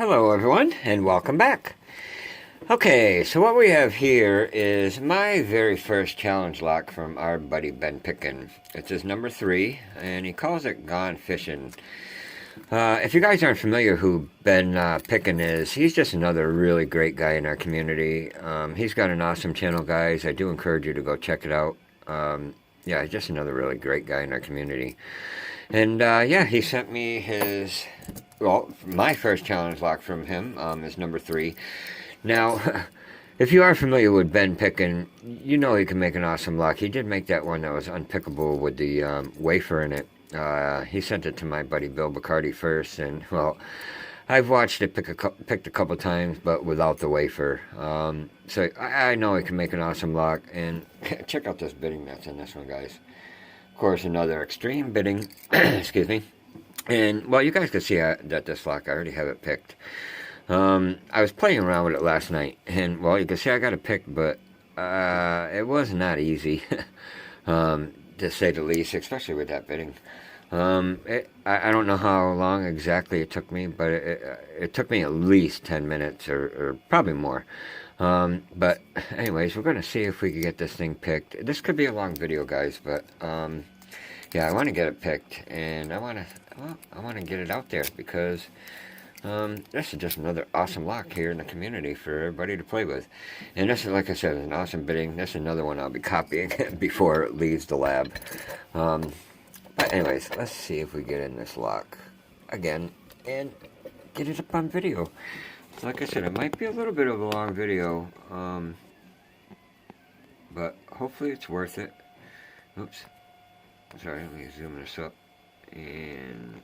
Hello everyone, and welcome back. Okay, so what we have here is my very first challenge lock from our buddy Ben Pickin. It's his number 3, and he calls it Gone Fishing. If you guys aren't familiar who Ben Pickin is, he's just another really great guy in our community. He's got an awesome channel, guys. I do encourage you to go check it out. Yeah, just another really great guy in our community. And yeah, he sent me his, well, my first challenge lock from him is number 3. Now, if you are familiar with Ben Pickin, you know he can make an awesome lock. He did make that one that was unpickable with the wafer in it. He sent it to my buddy Bill Bacardi first, and, well, I've watched it picked a couple times, but without the wafer. So I know he can make an awesome lock, and check out this bidding that's in this one, guys. Of course, another extreme bidding, excuse me. And, well, you guys can see that this lock, I already have it picked. I was playing around with it last night, and, well, you can see I got it picked, but it was not easy, to say the least, especially with that bidding. I don't know how long exactly it took me, but it took me at least 10 minutes, or probably more. But anyways, we're going to see if we can get this thing picked. This could be a long video, guys, but yeah, I want to get it picked, and I want to get it out there, because this is just another awesome lock here in the community for everybody to play with. And this is, like I said, an awesome bidding. This is another one I'll be copying before it leaves the lab. But anyways, let's see if we get in this lock again and get it up on video. Like I said, it might be a little bit of a long video, but hopefully it's worth it. Oops. Sorry, let me zoom this up and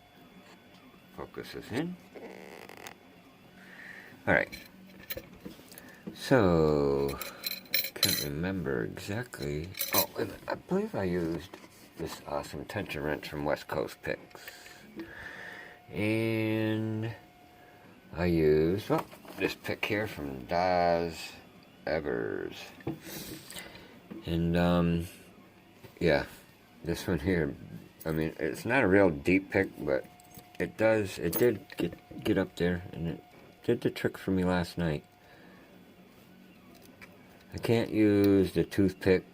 focus this in. Alright. So, can't remember exactly. Oh, wait a minute. I believe I used this awesome tension wrench from West Coast Picks. And I used, well, this pick here from Daz Evers. And, yeah, this one here, I mean, it's not a real deep pick, but it did get up there, and it did the trick for me last night. I can't use the toothpick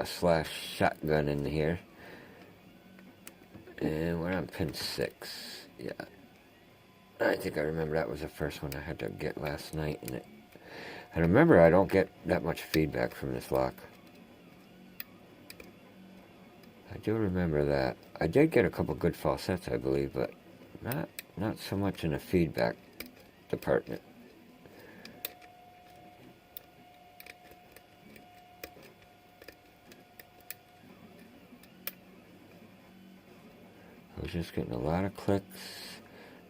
slash shotgun in here. And we're on pin 6, yeah. I think I remember that was the first one I had to get last night. And remember, I don't get that much feedback from this lock. I do remember that. I did get a couple good falsets, I believe, but not so much in the feedback department. I was just getting a lot of clicks.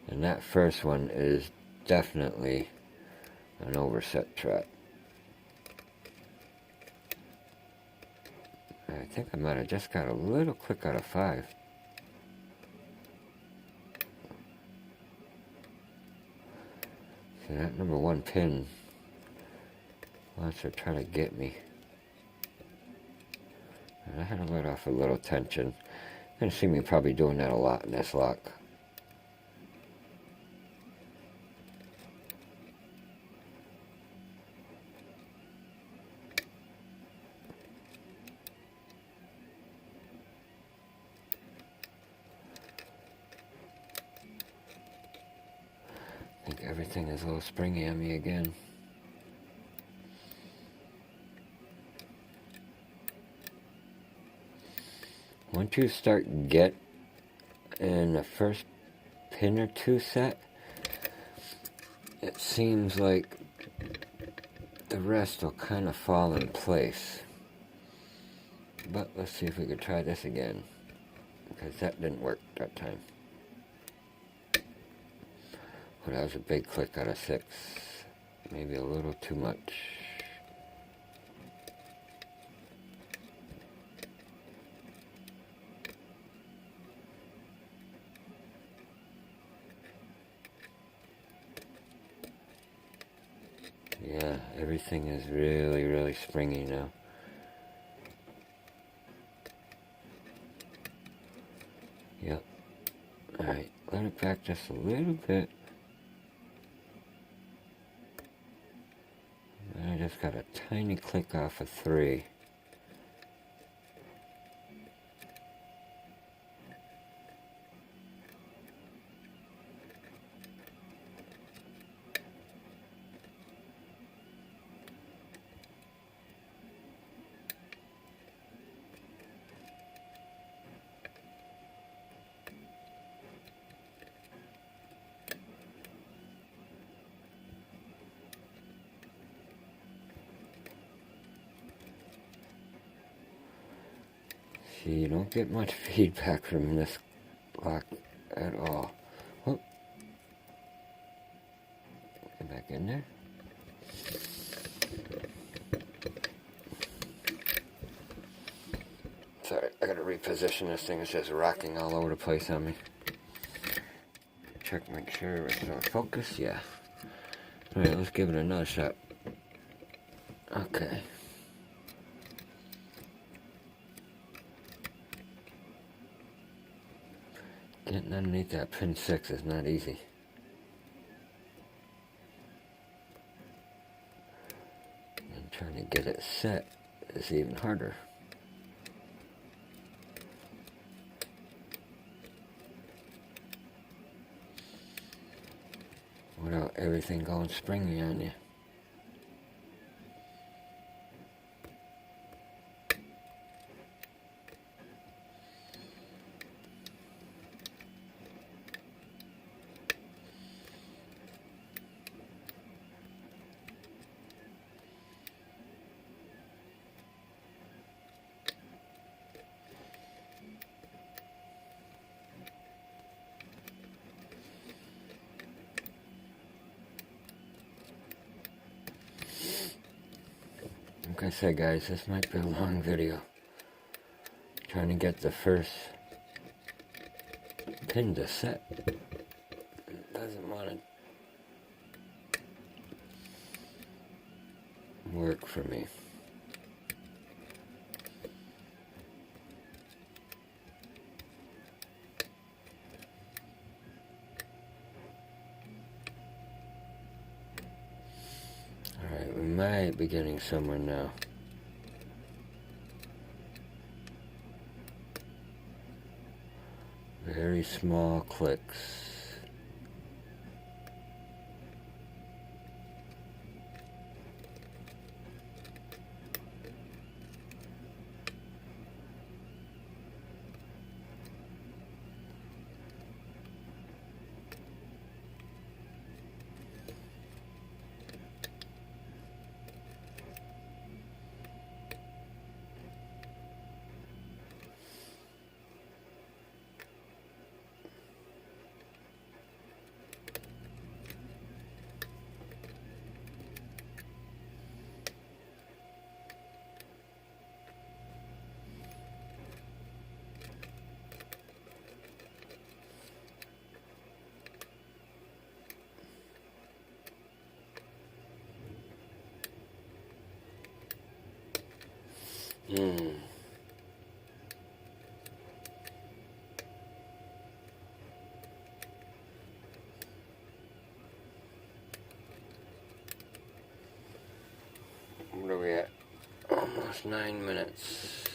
And that first one is definitely an overset trap. I think I might have just got a little click out of 5. So that number 1 pin wants to try to get me. And I had to let off a little tension. You're going to see me probably doing that a lot in this lock. I think everything is a little springy on me again. Once you start get in the first pin or 2 set, it seems like the rest will kind of fall in place. But let's see if we could try this again, because that didn't work that time. Well, that was a big click out of 6. Maybe a little too much. Yeah, everything is really, really springy now. Yep. Alright, let it back just a little bit. just got a tiny click off of 3. See, you don't get much feedback from this lock at all. Oh. Get back in there. Sorry, I gotta reposition this thing. It's just rocking all over the place on me. Check, make sure it's on focus. Yeah. Alright, let's give it another shot. Okay. Getting underneath that pin 6 is not easy. And trying to get it set is even harder. Without everything going springy on you. Like I said, guys, this might be a long video. Trying to get the first pin to set. It doesn't want to work for me. Alright, we might be getting somewhere now. Very small clicks. What are we at? Almost 9 minutes.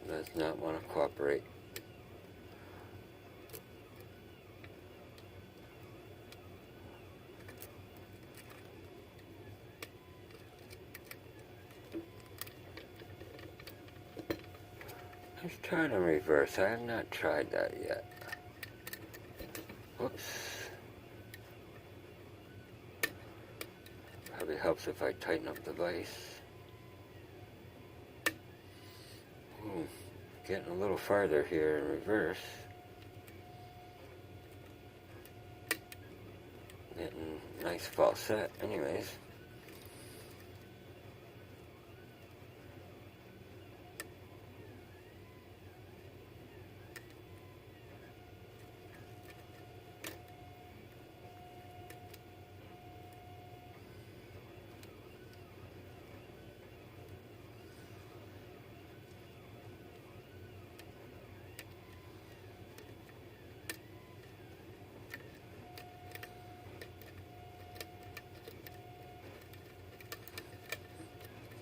Does not want to cooperate. Let's try it in reverse. I have not tried that yet. Whoops. Probably helps if I tighten up the vise. Ooh, getting a little farther here in reverse. Getting nice false set anyways.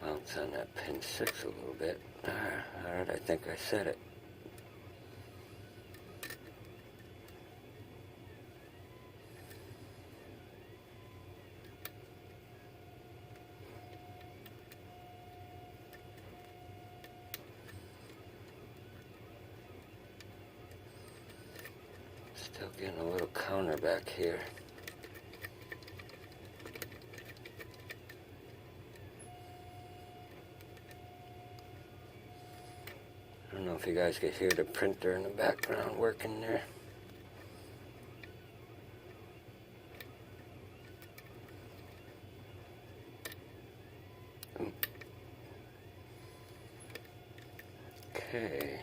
Bounce on that pin 6 a little bit. Alright, I think I said it. Still getting a little counter back here. I don't know if you guys could hear the printer in the background working there. Okay.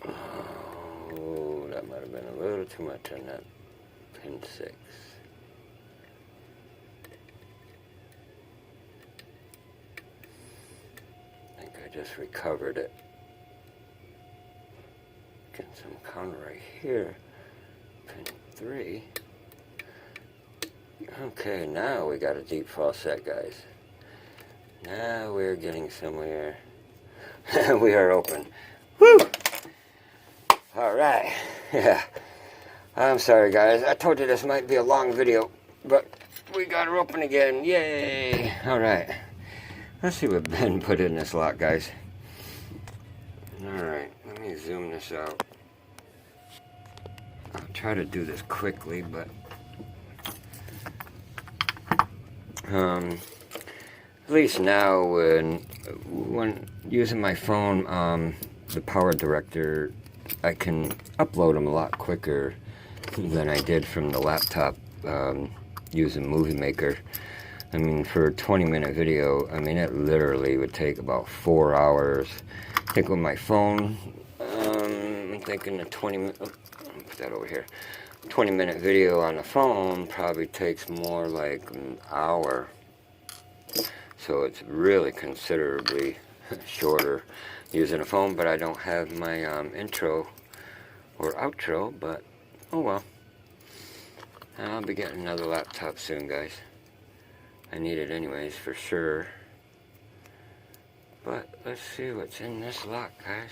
Oh, that might have been a little too much on that pin 6. Just recovered it. Getting some counter right here. Pin 3. Okay, now we got a deep false set, guys. Now we're getting somewhere. We are open. Woo! Alright. Yeah. I'm sorry, guys. I told you this might be a long video, but we got her open again. Yay! Alright. Let's see what Ben put in this lock, guys. Alright, let me zoom this out. I'll try to do this quickly, but at least now when using my phone, the power director, I can upload them a lot quicker than I did from the laptop using Movie Maker. I mean, for a 20-minute video, I mean, it literally would take about 4 hours. I think with my phone, I'm thinking a 20-minute, oh, I'll put that over here. 20-minute video on the phone probably takes more like an hour. So it's really considerably shorter using a phone, but I don't have my intro or outro, but oh well. I'll be getting another laptop soon, guys. I need it anyways, for sure. But let's see what's in this lock, guys.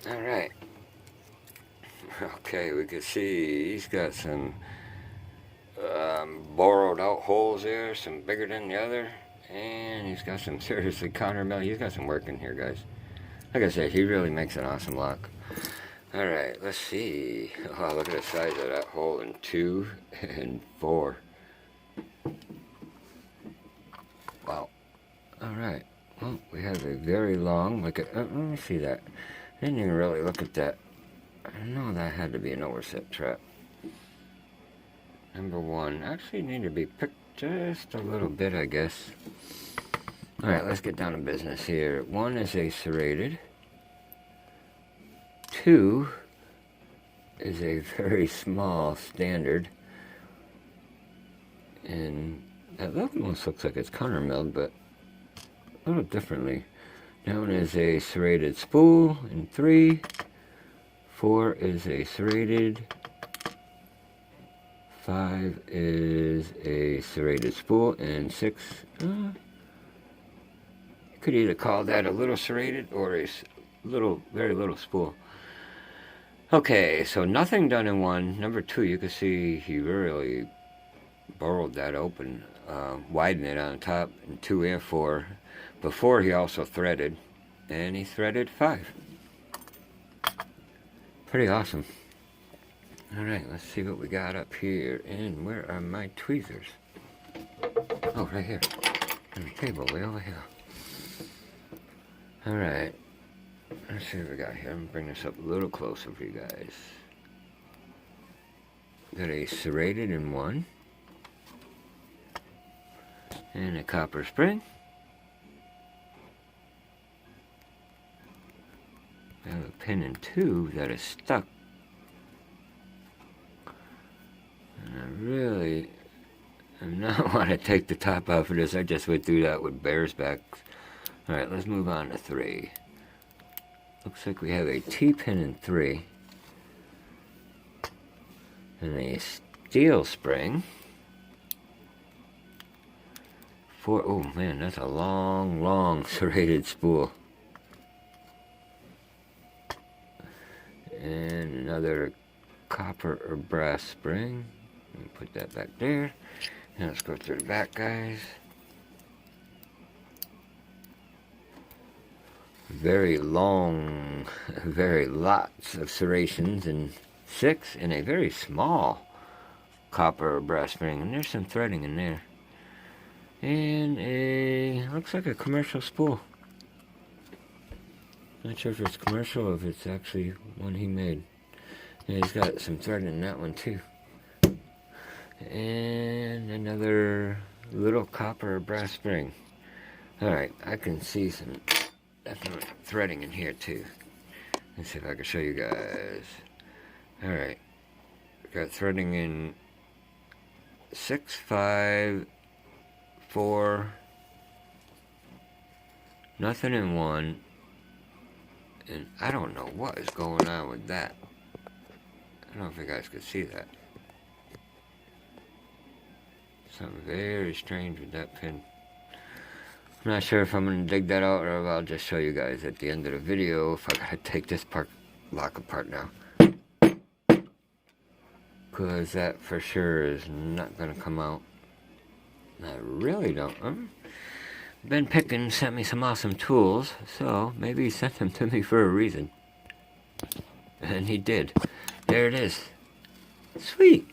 Alright. Okay, we can see he's got some borrowed out holes there, some bigger than the other. And he's got some seriously countermetal. He's got some work in here, guys. Like I said, he really makes an awesome lock. Alright, let's see. Oh, look at the size of that hole in 2 and 4. Wow. Alright. Well, we have a very long, look at, let me see that. I didn't even really look at that. I know that had to be an overset trap. Number 1. Actually need to be picked just a little bit, I guess. Alright, let's get down to business here. 1 is a serrated. 2 is a very small standard, and that almost looks like it's countermilled, but a little differently. Down is a serrated spool in 3. 4 is a serrated. 5 is a serrated spool, and 6, you could either call that a little serrated or a little, very little spool. Okay, so nothing done in 1. Number 2, you can see he really burrowed that open, widened it on top in 2 and 4. Before he also threaded, and he threaded 5. Pretty awesome. Alright, let's see what we got up here. And where are my tweezers? Oh, right here. On the table, way over here. Alright. Let's see what we got here. I'm gonna bring this up a little closer for you guys. Got a serrated in one. And a copper spring. I have a pin in two that is stuck. And I really am not want to take the top off of this. I just went through that with bear's backs. Alright, let's move on to 3. Looks like we have a T-pin in 3. And a steel spring. 4. Oh man, that's a long, long serrated spool. And another copper or brass spring. Let me put that back there. And let's go through the back, guys. Very long, very lots of serrations, and 6 in a very small copper or brass spring. And there's some threading in there. And a, looks like a commercial spool. Not sure if it's commercial or if it's actually one he made. And he's got some threading in that one too. And another little copper or brass spring. Alright, I can see some definite threading in here too. Let's see if I can show you guys. Alright, got threading in 6, 5, 4, nothing in 1, and I don't know what is going on with that. I don't know if you guys could see that. Something very strange with that pin. I'm not sure if I'm going to dig that out or if I'll just show you guys at the end of the video if I gotta take this part lock apart now. Because that for sure is not going to come out. I really don't. Been Pickin sent me some awesome tools, so maybe he sent them to me for a reason. And he did. There it is. Sweet.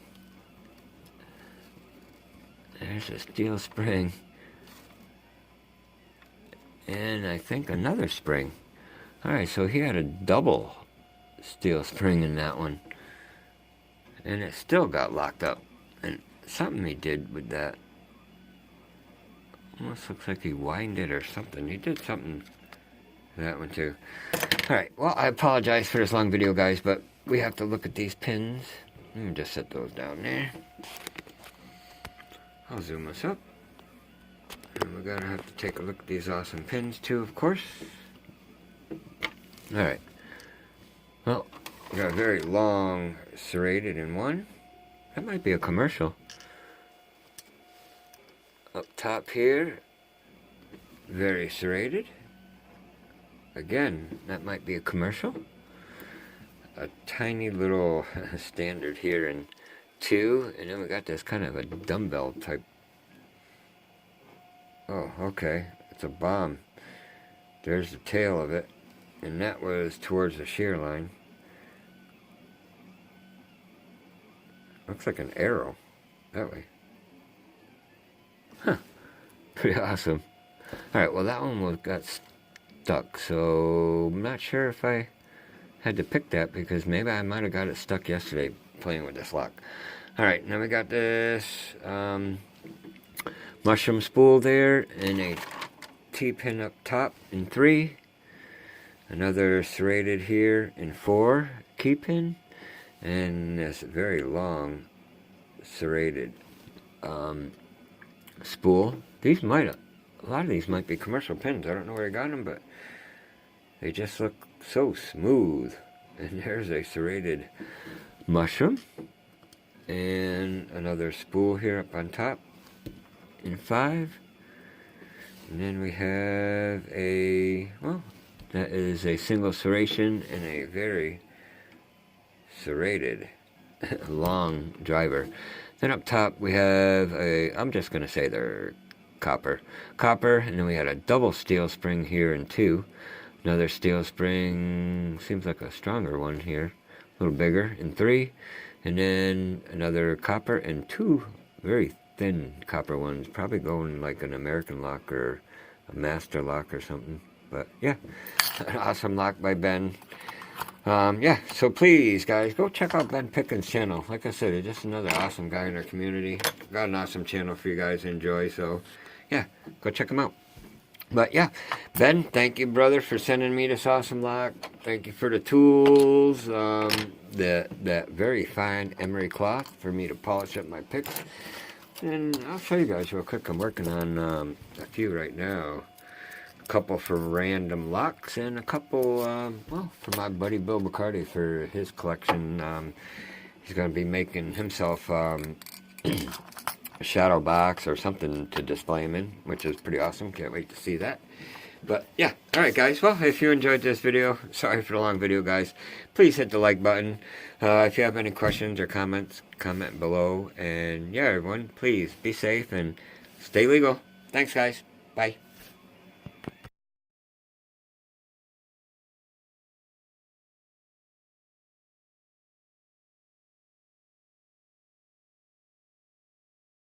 There's a steel spring. And I think another spring. Alright, so he had a double steel spring in that one. And it still got locked up. And something he did with that. Almost looks like he widened it or something. He did something to that one too. Alright, well, I apologize for this long video, guys, but we have to look at these pins. Let me just set those down there. I'll zoom this up. And we're going to have to take a look at these awesome pins too, of course. Alright. Well, we got a very long serrated in one. That might be a commercial. Up top here, very serrated. Again, that might be a commercial. A tiny little standard here in 2, and then we got this kind of a dumbbell type. Oh, okay, it's a bomb. There's the tail of it, and that was towards the shear line. Looks like an arrow, that way. Huh, pretty awesome. Alright, well that one got stuck, so I'm not sure if I had to pick that because maybe I might have got it stuck yesterday playing with this lock. Alright, now we got this mushroom spool there and a T-pin up top in 3. Another serrated here in 4 key pin. And this very long serrated spool. These might, a lot of these might be commercial pins. I don't know where I got them, but they just look so smooth. And there's a serrated mushroom. And another spool here up on top in 5. And then we have a, well, that is a single serration and a very serrated long driver. Then up top we have a, I'm just going to say they're copper, and then we had a double steel spring here in 2. Another steel spring, seems like a stronger one here. a little bigger, and 3, and then another copper, and 2 very thin copper ones, probably going like an American lock or a master lock or something. But yeah, an awesome lock by Ben. Yeah, so please, guys, go check out Ben Pickin's channel. Like I said, he's just another awesome guy in our community. Got an awesome channel for you guys to enjoy, so yeah, go check him out. But yeah, Ben, thank you, brother, for sending me this awesome lock. Thank you for the tools, that very fine emery cloth for me to polish up my picks. And I'll show you guys real quick. I'm working on a few right now. A couple for random locks, and a couple, well, for my buddy Bill McCarty for his collection. He's going to be making himself a shadow box or something to display him in, which is pretty awesome. Can't wait to see that. But yeah, alright guys, well, if you enjoyed this video, sorry for the long video guys, please hit the like button. If you have any questions or comments, comment below. And yeah, everyone, please be safe and stay legal. Thanks guys, bye.